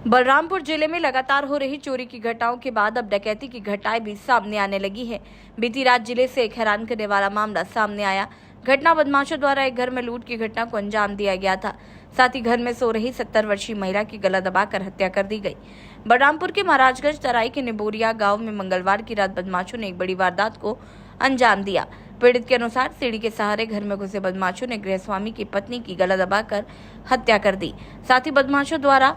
बलरामपुर जिले में लगातार हो रही चोरी की घटनाओं के बाद अब डकैती की घटनाएं भी सामने आने लगी है। बीती रात जिले से एक हैरान करने वाला मामला सामने आया। घटना बदमाशों द्वारा एक घर में लूट की घटना को अंजाम दिया गया था। साथ ही घर में सो रही 70 वर्षीय महिला की गला दबाकर हत्या कर दी गई। बलरामपुर के महाराजगंज तराई के निबोरिया गाँव में मंगलवार की रात बदमाशों ने एक बड़ी वारदात को अंजाम दिया। पीड़ित के अनुसार सीढ़ी के सहारे घर में घुसे बदमाशों ने गृहस्वामी की पत्नी की गला दबाकर हत्या कर दी। साथ ही बदमाशों द्वारा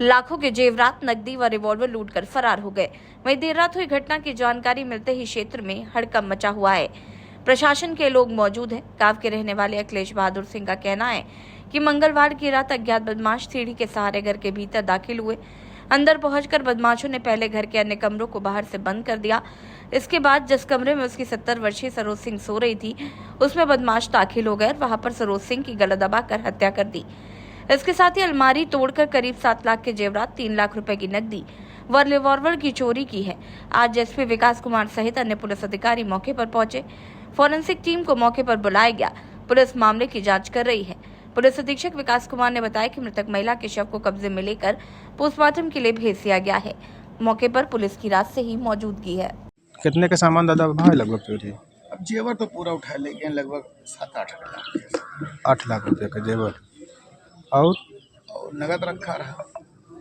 लाखों के जेवरात, नकदी व रिवॉल्वर लूटकर फरार हो गए। वहीं देर रात हुई घटना की जानकारी मिलते ही क्षेत्र में हड़कंप मचा हुआ है। प्रशासन के लोग मौजूद हैं। गांव के रहने वाले अखिलेश बहादुर सिंह का कहना है कि मंगलवार की रात अज्ञात बदमाश सीढ़ी के सहारे घर के भीतर दाखिल हुए। अंदर पहुंचकर बदमाशों ने पहले घर के अन्य कमरों को बाहर से बंद कर दिया। इसके बाद जिस कमरे में उसकी 70 वर्षीय सरोज सिंह सो रही थी, उसमें बदमाश दाखिल हो गए और वहां पर सरोज सिंह की गला दबाकर हत्या कर दी। इसके साथ ही अलमारी तोड़कर करीब 7 लाख के जेवरात, 3 लाख रुपए की नकदी व रिवॉल्वर की चोरी की है। आज एसपी विकास कुमार सहित अन्य पुलिस अधिकारी मौके पर पहुंचे। फॉरेंसिक टीम को मौके पर बुलाया गया। पुलिस मामले की जांच कर रही है। पुलिस अधीक्षक विकास कुमार ने बताया कि मृतक महिला के शव को कब्जे में लेकर पोस्टमार्टम के लिए भेज दिया गया है। मौके पर पुलिस की रात से ही मौजूदगी है। कितने का सामान दादा भाई लगभग चोरी? अब जेवर तो पूरा उठा ले गए, लगभग 7-8 लाख। 8 लाख रुपए का जेवर और नगद रखा रहा।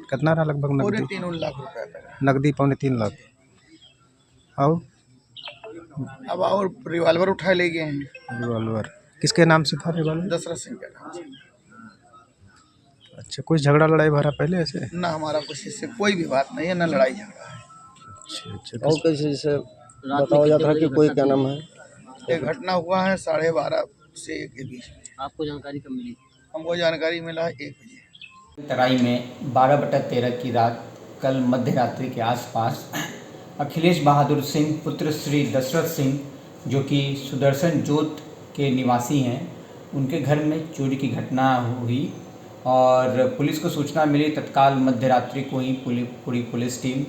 कितना रहा लगभग? पूरे नकदी 3 लाख रुपए तक। नकदी 3.25 लाख और रिवॉल्वर उठा ले गए हैं। रिवॉल्वर किसके नाम से था? रिवॉल्वर दशरथ सिंह के नाम से। अच्छा, कोई झगड़ा लड़ाई भरा पहले ऐसे? ना हमारा कुछ इससे कोई भी बात नहीं है, ना लड़ाई झगड़ा है। अच्छा, और कैसे जैसे बताया जाता है कि कोई क्या नाम है? ये घटना हुआ है 12:30 से 1 के बीच। आपको जानकारी कब मिली? हमको जानकारी मिला है 1 बजे। तराई में 12/13 की रात कल मध्य रात्रि के आसपास अखिलेश बहादुर सिंह पुत्र श्री दशरथ सिंह, जो कि सुदर्शन जोत के निवासी हैं, उनके घर में चोरी की घटना हुई और पुलिस को सूचना मिली। तत्काल मध्य रात्रि को ही पूरी पुलिस टीम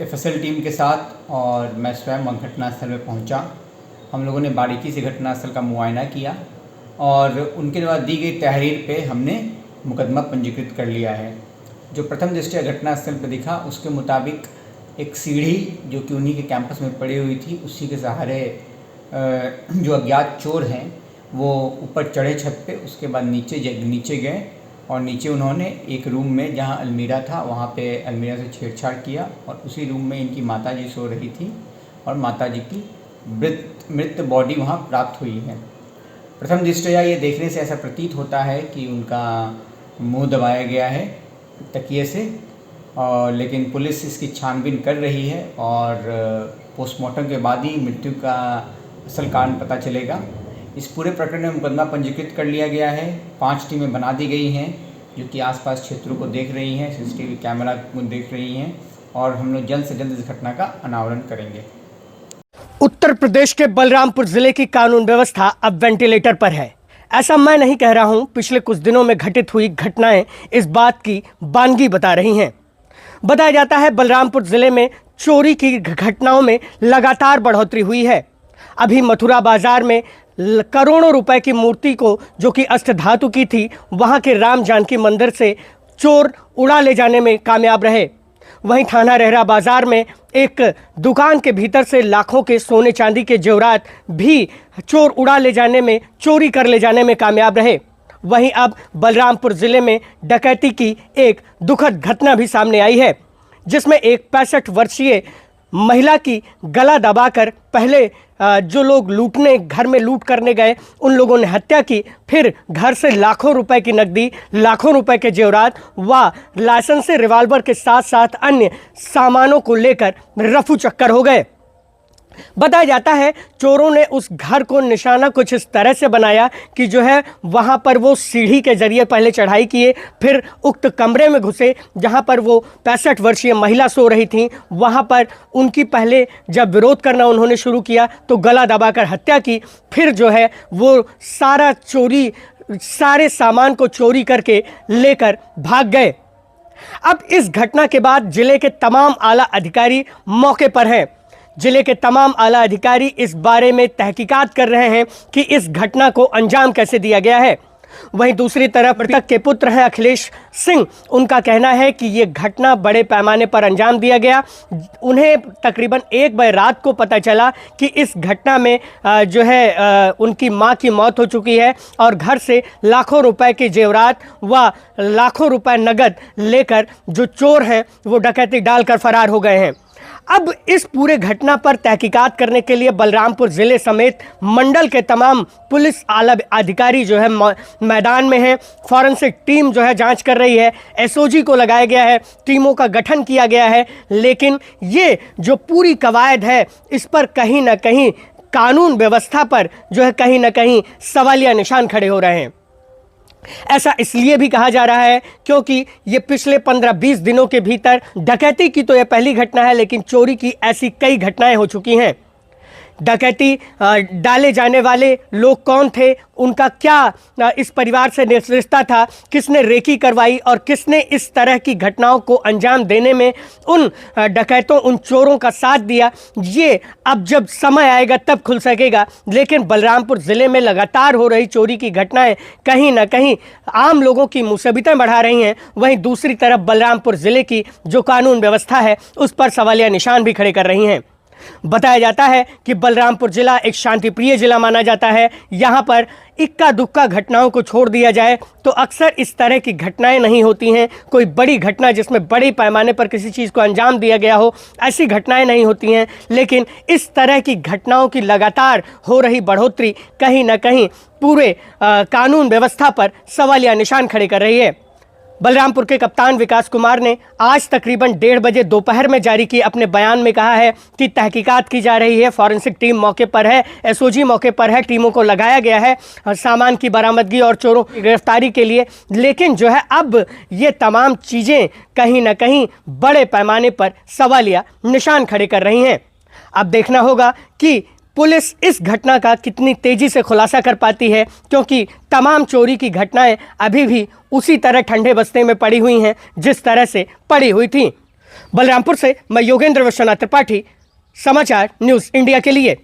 FSL टीम के साथ और मैं स्वयं घटनास्थल में पहुंचा। हम लोगों ने बारीकी से घटनास्थल का मुआयना किया और उनके द्वारा दी गई तहरीर पे हमने मुकदमा पंजीकृत कर लिया है। जो प्रथम दृष्टया घटनास्थल पर दिखा उसके मुताबिक एक सीढ़ी जो कि उन्हीं के कैंपस में पड़ी हुई थी, उसी के सहारे जो अज्ञात चोर हैं वो ऊपर चढ़े छत पे, उसके बाद नीचे गए और नीचे उन्होंने एक रूम में जहां अलमीरा था वहां पे अलमीरा से छेड़छाड़ किया और उसी रूम में इनकी माताजी सो रही थी और माताजी की मृत बॉडी वहां प्राप्त हुई है। प्रथम दृष्टया ये देखने से ऐसा प्रतीत होता है कि उनका मुंह दबाया गया है तकिए से, और लेकिन पुलिस इसकी छानबीन कर रही है और पोस्टमार्टम के बाद ही मृत्यु का असल कारण पता चलेगा। इस पूरे प्रकरण में मुकदमा पंजीकृत कर लिया गया है। 5 टीमें बना दी गई हैं जो कि आसपास क्षेत्रों को देख रही हैं, CCTV कैमरा को देख रही हैं और हम लोग जल्द से जल्द इस घटना का अनावरण करेंगे। उत्तर प्रदेश के बलरामपुर जिले की कानून व्यवस्था अब वेंटिलेटर पर है। ऐसा मैं नहीं कह रहा हूं, पिछले कुछ दिनों में घटित हुई घटनाएं इस बात की बानगी बता रही हैं। बताया जाता है बलरामपुर जिले में चोरी की घटनाओं में लगातार बढ़ोतरी हुई है। अभी मथुरा बाजार में करोड़ों रुपए की मूर्ति को, जो कि अष्टधातु की थी, वहां के राम जानकी मंदिर से चोर उड़ा ले जाने में कामयाब रहे। वहीं थाना रहरा बाजार में एक दुकान के भीतर से लाखों के सोने चांदी के जेवरात भी चोर उड़ा ले जाने में, चोरी कर ले जाने में कामयाब रहे। वहीं अब बलरामपुर जिले में डकैती की एक दुखद घटना भी सामने आई है, जिसमें एक 65 वर्षीय महिला की गला दबाकर पहले जो लोग घर में लूट करने गए उन लोगों ने हत्या की। फिर घर से लाखों रुपए की नकदी, लाखों रुपए के जेवरात व लाइसेंस से रिवॉल्वर के साथ साथ अन्य सामानों को लेकर रफू चक्कर हो गए। बताया जाता है चोरों ने उस घर को निशाना कुछ इस तरह से बनाया कि जो है वहां पर वो सीढ़ी के जरिए पहले चढ़ाई किए, फिर उक्त कमरे में घुसे जहां पर वो 65 वर्षीय महिला सो रही थी। वहां पर उनकी पहले जब विरोध करना उन्होंने शुरू किया तो गला दबाकर हत्या की। फिर जो है वो सारे सामान को चोरी करके लेकर भाग गए। अब इस घटना के बाद जिले के तमाम आला अधिकारी मौके पर हैं। जिले के तमाम आला अधिकारी इस बारे में तहकीकात कर रहे हैं कि इस घटना को अंजाम कैसे दिया गया है। वहीं दूसरी तरफ मृतक के पुत्र हैं अखिलेश सिंह, उनका कहना है कि ये घटना बड़े पैमाने पर अंजाम दिया गया। उन्हें तकरीबन 1 बजे रात को पता चला कि इस घटना में जो है उनकी मां की मौत हो चुकी है और घर से लाखों रुपए के जेवरात व लाखों रुपए नगद लेकर जो चोर हैं वो डकैती डालकर फरार हो गए हैं। अब इस पूरे घटना पर तहकीकात करने के लिए बलरामपुर जिले समेत मंडल के तमाम पुलिस आला अधिकारी जो है मैदान में हैं। फॉरेंसिक टीम जो है जांच कर रही है, एसओजी को लगाया गया है, टीमों का गठन किया गया है। लेकिन ये जो पूरी कवायद है इस पर कहीं ना कहीं कानून व्यवस्था पर जो है कहीं ना कहीं सवालिया निशान खड़े हो रहे हैं। ऐसा इसलिए भी कहा जा रहा है क्योंकि ये पिछले 15-20 दिनों के भीतर डकैती की तो यह पहली घटना है, लेकिन चोरी की ऐसी कई घटनाएं हो चुकी हैं। डकैती डाले जाने वाले लोग कौन थे, उनका क्या इस परिवार से रिश्ता था, किसने रेकी करवाई और किसने इस तरह की घटनाओं को अंजाम देने में उन डकैतों, उन चोरों का साथ दिया, ये अब जब समय आएगा तब खुल सकेगा। लेकिन बलरामपुर ज़िले में लगातार हो रही चोरी की घटनाएं कहीं ना कहीं आम लोगों की मुसीबतें बढ़ा रही हैं। वहीं दूसरी तरफ बलरामपुर ज़िले की जो कानून व्यवस्था है उस पर सवालिया निशान भी खड़े कर रही हैं। बताया जाता है कि बलरामपुर जिला एक शांतिप्रिय जिला माना जाता है। यहाँ पर इक्का दुक्का घटनाओं को छोड़ दिया जाए तो अक्सर इस तरह की घटनाएं नहीं होती हैं। कोई बड़ी घटना जिसमें बड़े पैमाने पर किसी चीज़ को अंजाम दिया गया हो, ऐसी घटनाएं नहीं होती हैं। लेकिन इस तरह की घटनाओं की लगातार हो रही बढ़ोतरी कहीं ना कहीं पूरे कानून व्यवस्था पर सवालिया निशान खड़े कर रही है। बलरामपुर के कप्तान विकास कुमार ने आज तकरीबन 1:30 बजे दोपहर में जारी किए अपने बयान में कहा है कि तहकीकात की जा रही है, फॉरेंसिक टीम मौके पर है, एसओजी मौके पर है, टीमों को लगाया गया है सामान की बरामदगी और चोरों की गिरफ्तारी के लिए। लेकिन जो है अब ये तमाम चीज़ें कहीं ना कहीं बड़े पैमाने पर सवालिया निशान खड़े कर रही हैं। अब देखना होगा कि पुलिस इस घटना का कितनी तेजी से खुलासा कर पाती है, क्योंकि तमाम चोरी की घटनाएं अभी भी उसी तरह ठंडे बस्ते में पड़ी हुई हैं जिस तरह से पड़ी हुई थी। बलरामपुर से मैं योगेंद्र विश्वनाथ त्रिपाठी, समाचार न्यूज़ इंडिया के लिए।